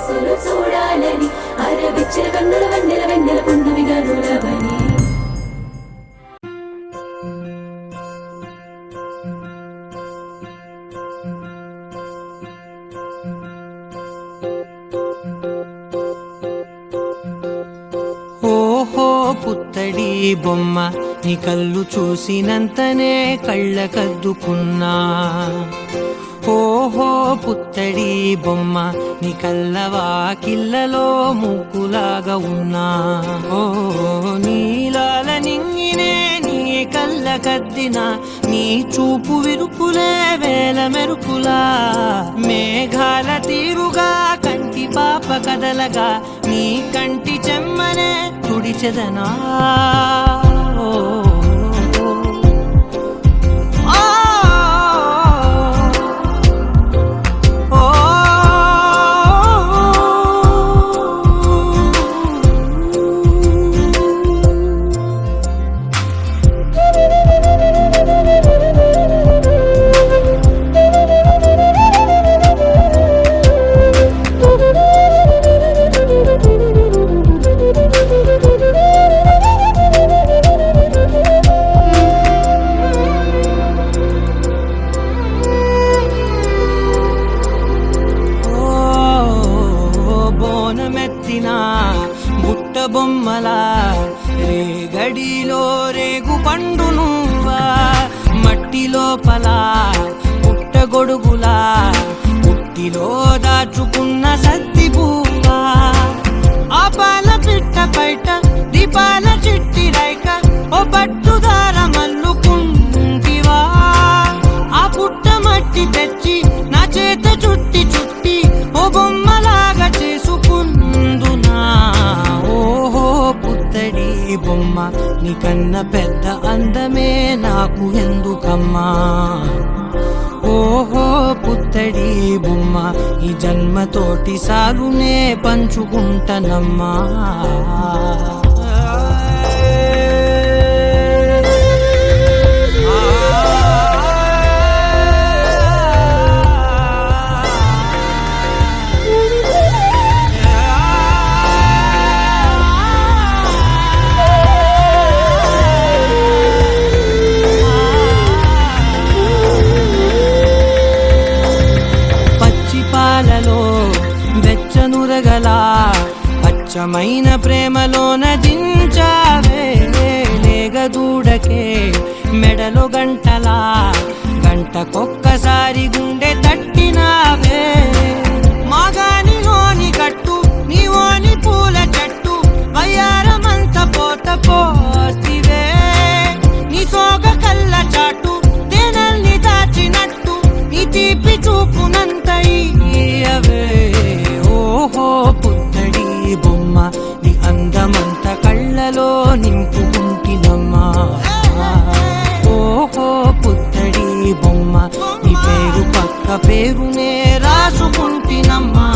సొగసులు చూడాలని అరవిచ్చిన కన్నుల వెన్నెల వెన్నెల పున్నమిగా నులవని పుత్తడి బొమ్మ నీ కళ్ళు చూసినంతనే కళ్ళకద్దుకున్నా ఓహో పుత్తడి బొమ్మ నీ కళ్ళవాకిళ్ళలో ముగ్గులాగా ఉన్నా ఓ నీలాల నింగినే నీ కళ్ళకద్దిన నీ చూపు విరుపులే వేల మెరుపులా మేఘాల తీరుగా కంటి పాప కదలగా నీ కంటి చెమ్మనే తుడిచెదనా బుట్ట బొమ్మలా రేగడిలో రేగు పండు నువ్వా మట్టి లోపల పుట్ట గొడుగులా పుట్టిలో దాచుకున్న సత్తి పువ్వా ఆ పాల పిట్ట బయట దీపాల చిట్టి రైక ఓ పట్టుదార మల్లుకుంటివా ఆ పుట్ట మట్టి తెచ్చి నా చేత చుట్టి చుట్టి ఓ బొమ్మలాగా చేసుకుందునా ఓహో పుత్తడి బొమ్మ నీకన్న పెద్ద అందమే నాకు ఎందుకమ్మా ఓహో పుత్తడి బొమ్మ ఈ జన్మతోటి సాలునే పంచుకుంటనమ్మా వెచ్చనురగలా అచ్చమైన ప్రేమలోన దించావే లేగదూడకే మెడలో గంటలా గంటకొక్కసారి గుండె తట్టినావే మాగానిలోని కట్టు నీవోని పూల చెట్టు వయ్యారమంత పోత పోతివే నీ సోగ కళ్ళ చాటు తేనల్ని దాచినట్టు నీ తీపి చూపునంత ఇయ్యవే ఓహో పుత్తడి బొమ్మ నీ అందమంత కళ్ళలో నింపుకుంటినమ్మా ఓహో పుత్తడి బొమ్మ నీ పేరు పక్క పేరునే రాసుకుంటినమ్మా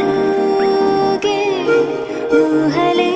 ఊయలూగే ఊహలే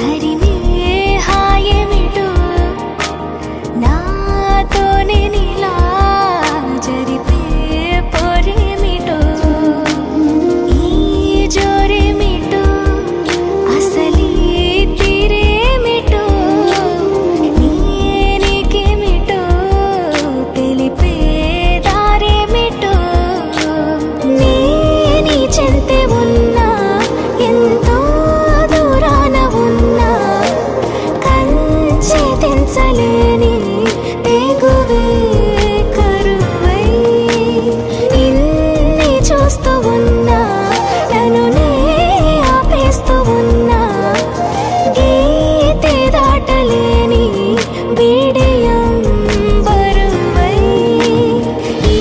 తరిమే హాయేమిటో నాతోనే నీలా జరిపే పొరేమిటో ఈ జోరేమిటో అసలీ తీరేమిటో నీకేమిటో తెలిపే దారేమిటో నీ చెంతే ఉన్నా ఎంతో దూరాన ఉన్నా కంచె తెంచలేని తెగువే కరువై ఇన్ని చూస్తూ ఉన్నా నన్ను నే ఆపేస్తూ ఉన్నా గీతే దాటలేని బిడియం బరువై ఈ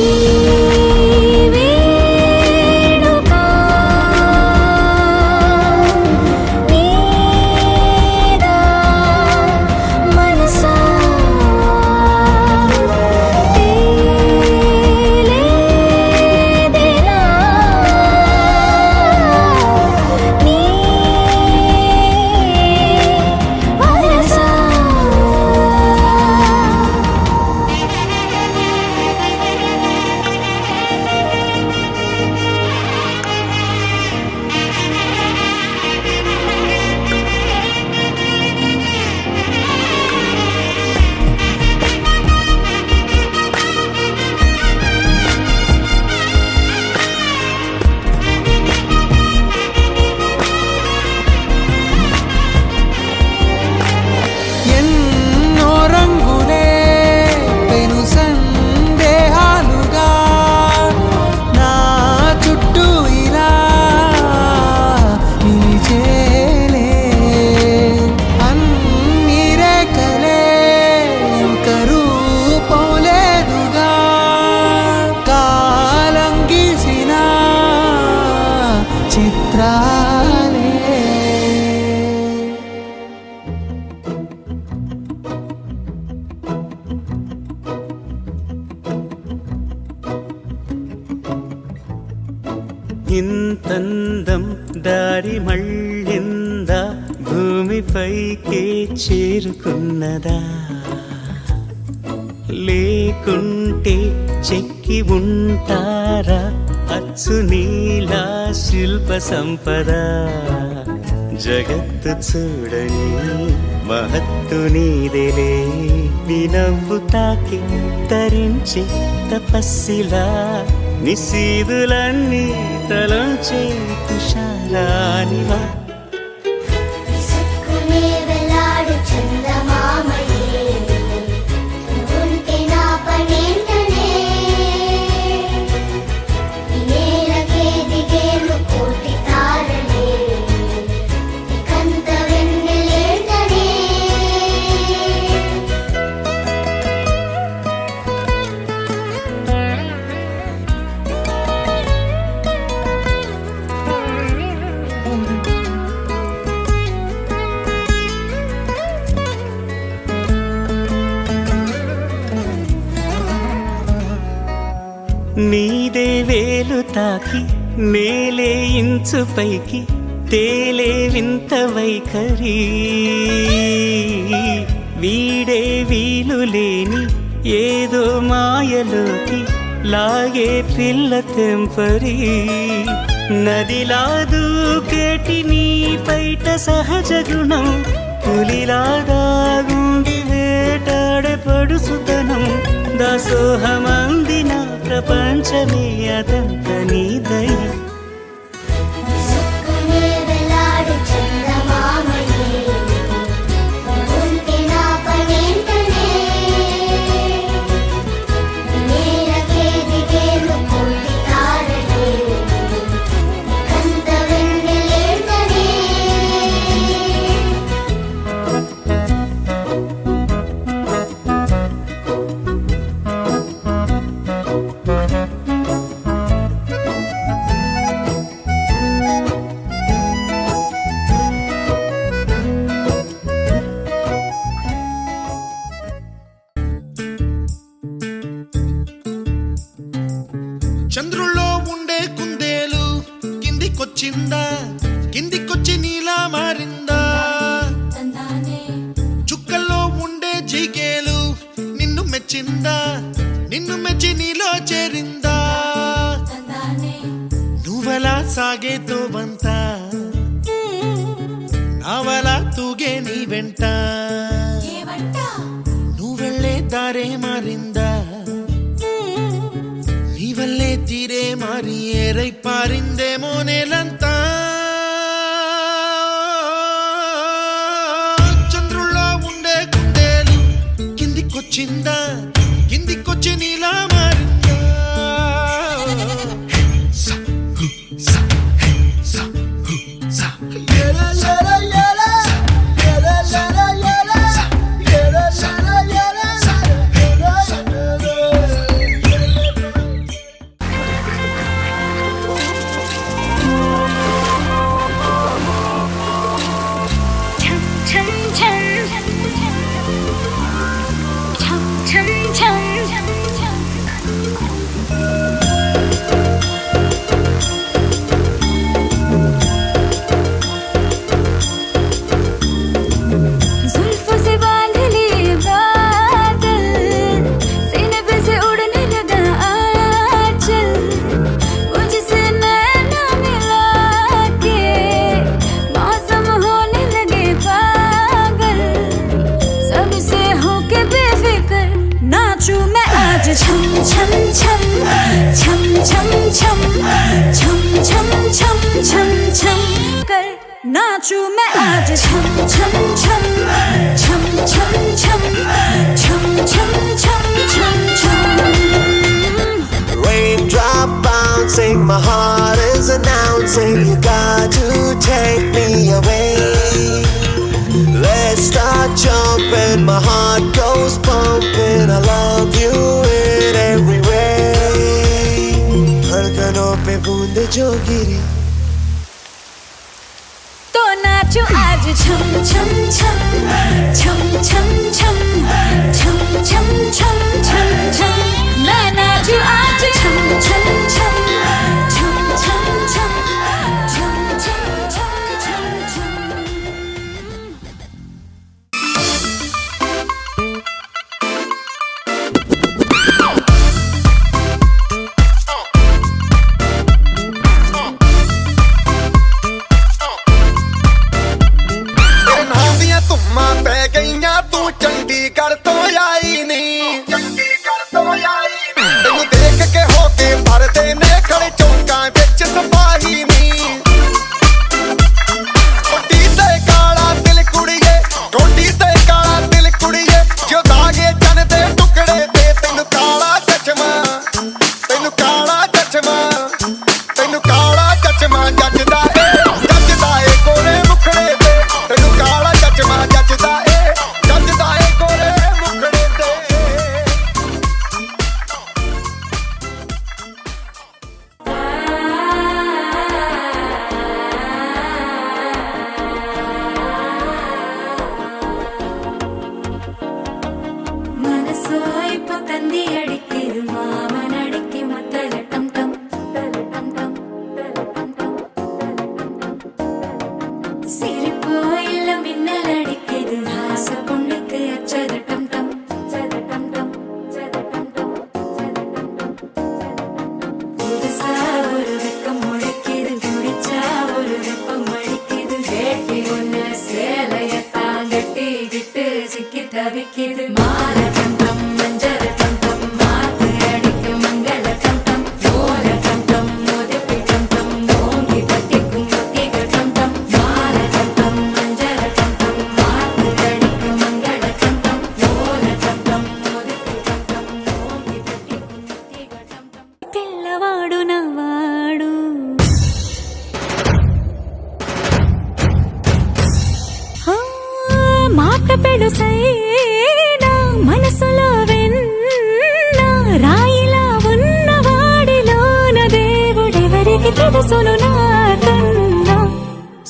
వేడుక నీదా మనసా తేలేదెలా నీ వరసా ఎన్నో రంగులే పెను సందేహాలుగా నా చుట్టూ ఇలా నిలిచేలే అన్ని రేఖలే ఒక రూపం లేదుగా కాలం గీసిన చిత్రాలే. ఇంతందం దారి మళ్ళిందా భూమిపైకే చేరుకున్నదా లేకుంటే చెక్కి ఉంటారా అచ్చు నీలా శిల్ప సంపద జగత్తు చూడని మహత్తు నీదేలే నీ నవ్వు తాకి తరించి తపస్సిలా నిశీదులన్నీ తలంచే తుషారానివా విసుక్కునే వెలాడు చందమామయే నువ్వుంటే నా పనేంటనే ఈ నేలకే దిగేను కోటి తారలే ఇకంత వెన్నెలేంటనే నీదే వేలు తాకి నేలే ఇంచు పైకి తేలే వింత వైఖరి వీడే వీలు లేని ఏదో మాయలోకి లాగే పిల్ల తెంపరి నదిలా దూకేటి నీ పైట సహజ గుణం పులిలా దాగుండి వేటాడే పడుసుతనం దాసోహమందిన ప్రపంచమే అదంత నీ దయ విసుక్కునే వెలాడు చందమామయే నువ్వుంటే నా పనేంటనే ఈ నేలకే దిగేను కోటి తారలే ఇకంత వెన్నెలేంటనే వెంట నువ్వెళ్ళే దారే మారిందా నీ వల్లే తీరే మారి ఏరై పారిందేమో నేలంతా చంద్రుల్లో ఉండే గుండెలు కిందికొచ్చిందా కిందికొచ్చి నీలా మారిందా సా హు సా హే సా హు సా जुल्फों से बांध लिए बादल सीने पे से उड़ने लगा आंचल मुझसे नैना मिला के मौसम होने लगे पागल सबसे होके बेफिक्र नाचूं मैं आज छम छम छम छम छम छम छम छम छम छम छम कर नाचूं मैं आज छम छम छम छम छम छम छम छम छम छम छम Raindrop bouncing, my heart is announcing you got to take me away. Let's start jumping, my heart goes pumping. I love you in every way. धड़कनों पे बूंद जो गिरी तो नाचूं आज छम छम छम छम छम छम छम छम छम छम छम मैं नाचूं आज छम छम छम छम छम छम छम छम छम छम छम ਧੁੰਮਾਂ ਪੈ ਗਈਆਂ ਤੂੰ ਚੰਡੀਗੜ੍ਹ ਤੋਂ ਆਈ ਨੀ ਤੈਨੂੰ ਦੇਖ ਕੇ ਹੋ ਕੇ ਭਰਦੇ ਨੇ ਖੜੇ ਚੌਂਕਾਂ ਵਿੱਚ ਸਿਪਾਹੀ ਨੀ ਕੋਟੀ ਤੇ ਕਾਲਾ ਦਿਲ ਕੁੜੀਏ ਕੋਟੀ ਤੇ ਕਾਲਾ ਦਿਲ ਕੁੜੀਏ ਜੋ ਦਾਗੇ ਚੰਨ ਦੇ ਟੁਕੜੇ ਤੇ ਤੈਨੂੰ ਕਾਲਾ ਚਸ਼ਮਾ ਤੈਨੂੰ ਕਾਲਾ ਚਸ਼ਮਾ ਤੈਨੂੰ ਕਾਲਾ ਚਸ਼ਮਾ ਜੱਜਦਾ ਏ ਕੋਰੇ ਮੁਖੜੇ ਤੇ ਤੈਨੂੰ ਕਾਲਾ ਚਸ਼ਮਾ ਜੱਜਦਾ ਏ ਕੋਰੇ ਮੁਖੜੇ ਤੇ മനസ്സോ ഇപ്പൊ തന്തി അടിക്കരു മാമനടിക്ക് മത്തല ടം ടം ടം ടം സിരിപ്പോ ഇല്ല മിന്നലടിക്കരു ഹാസ പൊണ്ണുക്ക് അച്ചത ടം ടം ടം ടം പുതുസാ ഒരു വെക്കം മുഴക്കിയത് കുടിച്ചാ ഒരു വെപ്പം മടിക്കിയത് കേട്ടി ഒന്ന് സേലയ താങ്കട്ടി വിട്ട് സിക്കി തവിക്കിയത് മാല ടം ടം മഞ്ചര ടം ടം മാത്ത് അടിക്കും മംഗള ടം ടം ഓല ടം ടം മോദപ്പി ടം ടം ഓങ്കി പട്ടിക്കും ഒത്തിക ടം ടം മാല ടം ടം മഞ്ചര ടം ടം മാത്ത് അടിക്കും മംഗള ടം ടം ഓല ടം ടം മോദപ്പി ടം ടം ഓങ്കി പട്ടിക്കും ഒത്തിക ടം ടം పిల్లవాడు నవ్వాడు మాట పెడుసైనా మనసులో వెన్న రాయిలా ఉన్నవాడిలోన దేవుడెవరికి తెలుసును నాకన్నా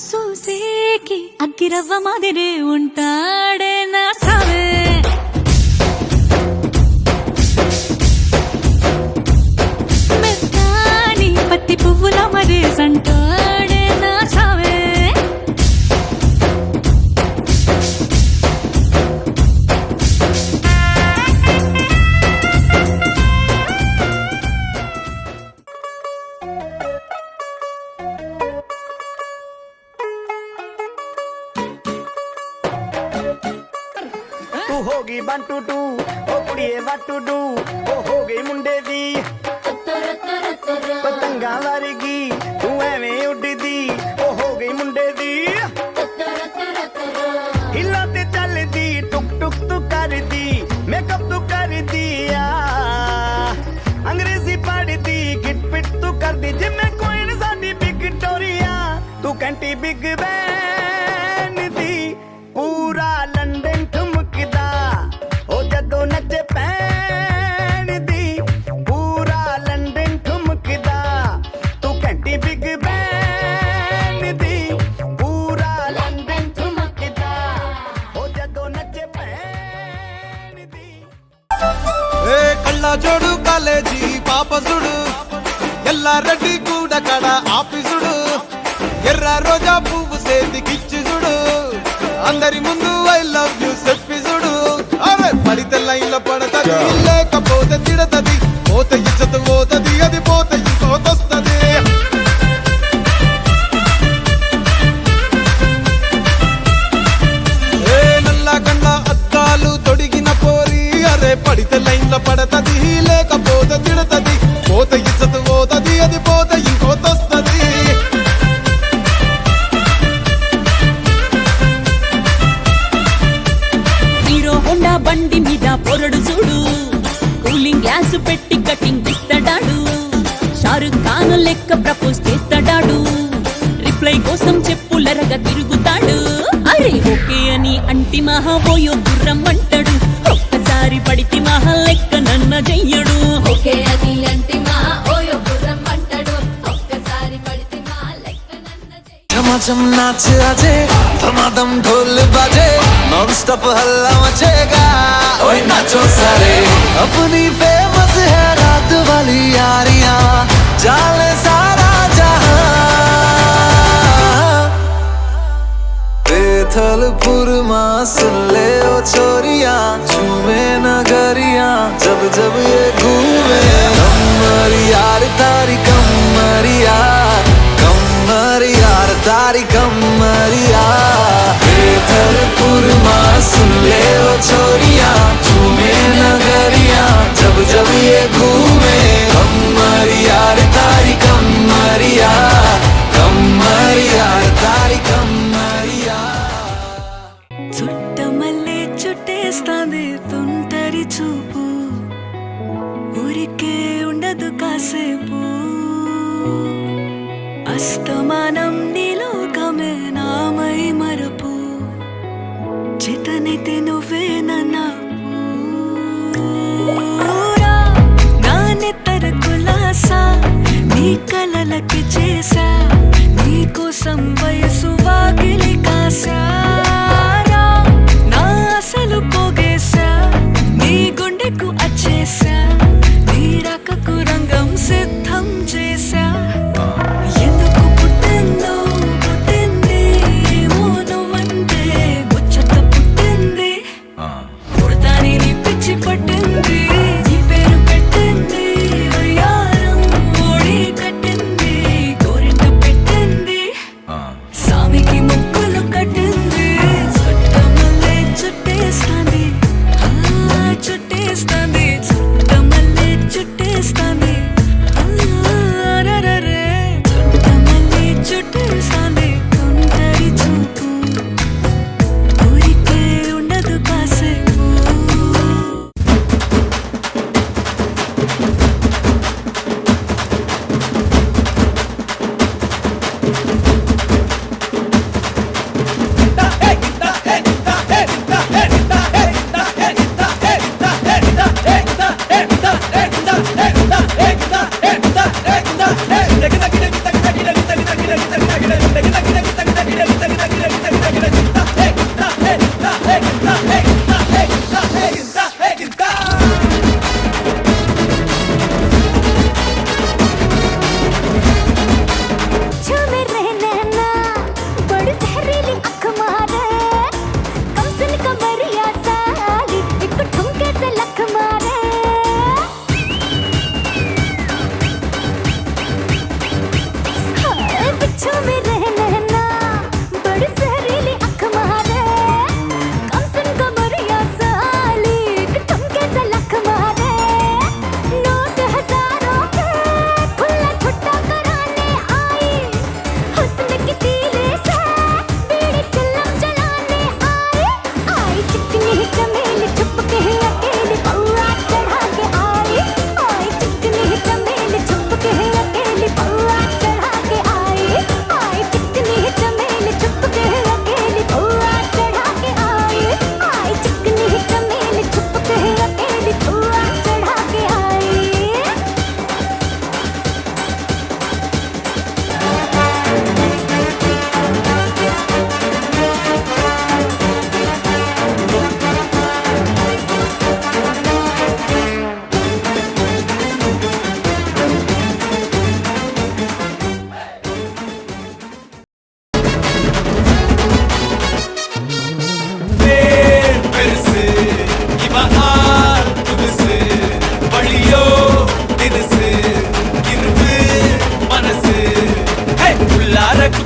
సూసేకి అగ్గిరవ్వ మాదిరే ఉంటాడే నా సావే మెత్తాని పత్తి పువ్వుల మరేసంటాడే నా సావే तू होगी 1 2 2 ओ कुड़िए what to do ओ हो गई मुंडे दी पतंगा वर्गी तू एवें उड़दी ओ हो गई मुंडे दी हिला ते चलदी टुक टुक तू करदी मेकअप तू कर दिया अंग्रेजी पढ़दी गिट पिट तू कर दी जिम्मे कोई न साडी विक्टोरिया तू घंटी बिग बैन दी पूरा लंदन ठुमकदा ओ जदों नचे पैन दी पूरा लंदन ठुमकदा तू घंटी बिग बैन दी पूरा लंदन ठुमकदा ओ जदों नचे पैन दी ఏ కళ్ళ జోడు కాలేజీ పాపసుడు ఎల్ల రెడ్డి కూడా కడ ఆఫీసుడు ఎర్ర రోజా పువ్వు సేతికిచ్చి చూడు అందరి ముందు ఐ లవ్ యూ చెప్పి చూడు అరే పడితే లైన్లో పడతది లేకపోతే తిడతది పోతే ఇచ్చత పోతది అది పోతే ఇంకోతొస్తది ఏ నల్ల కండ్ల అద్దాలు తొడిగిన పోరి అరే పడితే లైన్లో పడతది లేకపోతే తిడతది పోతే ఇచ్చత పోతది అది పోతే ఇంకోతొస్తది హీరో హోండా బండి మీద పొరడు చూడు కూలింగ్ గ్లాస్ పెట్టి కటింగ్ ఇస్తాడాడు షారుఖ్ ఖాన్ లెక్క ప్రపోజ్ చేస్తాడాడు రిప్లై కోసం చెప్పులరగా తిరుగుతాడు అరే ఓకే అని అంటి మహా పోయో గుర్రం అంటాడు ఒక్కసారి పడితే మహా లెక్క నన్న చెయ్యడు ఓకే అని అంటి మహా ఓయో గుర్రం అంటాడు ఒక్కసారి పడితే మహా లెక్క నన్న చెయ్యడు झमाझम नाच आजे धमाधम ढोल बाजे नॉन स्टॉप हल्ला मचेगा ओए नाचो सारे अपनी फेमस है रात वाली यारियां जाले सारा जहां बेथलपुर मां सुन ले ओ छोरियां झूमे नगरियां जब जब ये घूमे कमर यार तारी कमरिया यार तारी कमरिया बेथलपुर मां सुन ले ओ छोरिया झूमे नगरिया जब जब ये घूमे कमरिया तारी कमरिया तारी कमरिया చుట్టమల్లే చుట్టేస్తాంది తుంటరి చూపు ఊరికే ఉండదు కాసేపు అస్తమానం నీలోకమే నామై మరపు చేతనైతే నువ్వే నన్నా నా నెత్తర కులాసా నీ కలలకి చేసా నీ కోసం వయసు వాకిలి కాసా నా అసలు పోగేసా నీ గుండెకు అచ్చేసా నీ రకకు రంగం సిద్ధం చేసా ఎందుకు పుట్టిందో పుట్టింది ఏమో నువ్వంటే ముచ్చట పుట్టింది పుడతాని నీ పిచ్చి పట్టింది నీ పేరు పెట్టింది వయ్యారం ఓడి కట్టింది గోరింట పెట్టింది సామికి ముక్కులు కట్టింది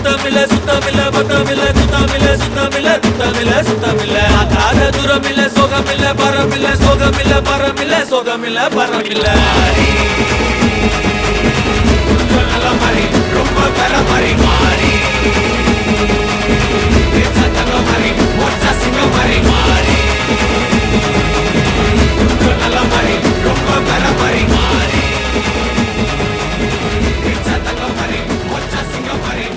சுத்தமில்ல சுத்தமில்ல பத்தமில்ல சுத்தமில்ல சுத்தமில்ல சுத்தமில்ல சுத்தமில்ல ஆகாத தூரமில்ல சோகமில்ல பரமில்ல சோகமில்ல பரமில்ல சோகமில்ல பரமில்ல நல்ல மாதிரி ரொம்ப பெற மாதிரி மாறி சத்தங்க மாதிரி ஒற்ற சிங்க மாதிரி மாறி நல்ல மாதிரி ரொம்ப பெற மாதிரி மாறி சத்தங்க மாதிரி ஒற்ற சிங்க மாதிரி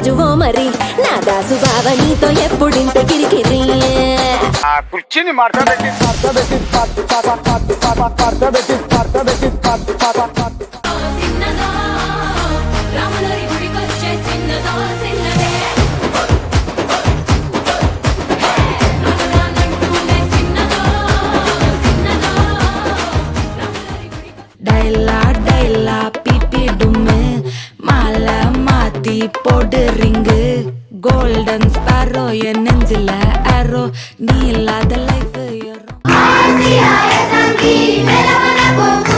జువో మరి నా దాసు బావ నీతో ఎప్పుడింత కిరికిరి కుర్చీని మాట్లాడబెట్టి చిన్నదో రాములరి గుడికొచ్చే చిన్నదో చిన్నదే రానురానంటూనే చిన్నదో చిన్నదో రాములరి గుడికొచ్చే డైలా డైలా పిపి డుమ్ము மால மாத்தி போடு ரிங்கு கோல்டன் ஸ்பாரோ என் நெஞ்சில அரோ நீ இல்லாத லைஃப் ஆசியாய சங்கி மேலவன போக்கு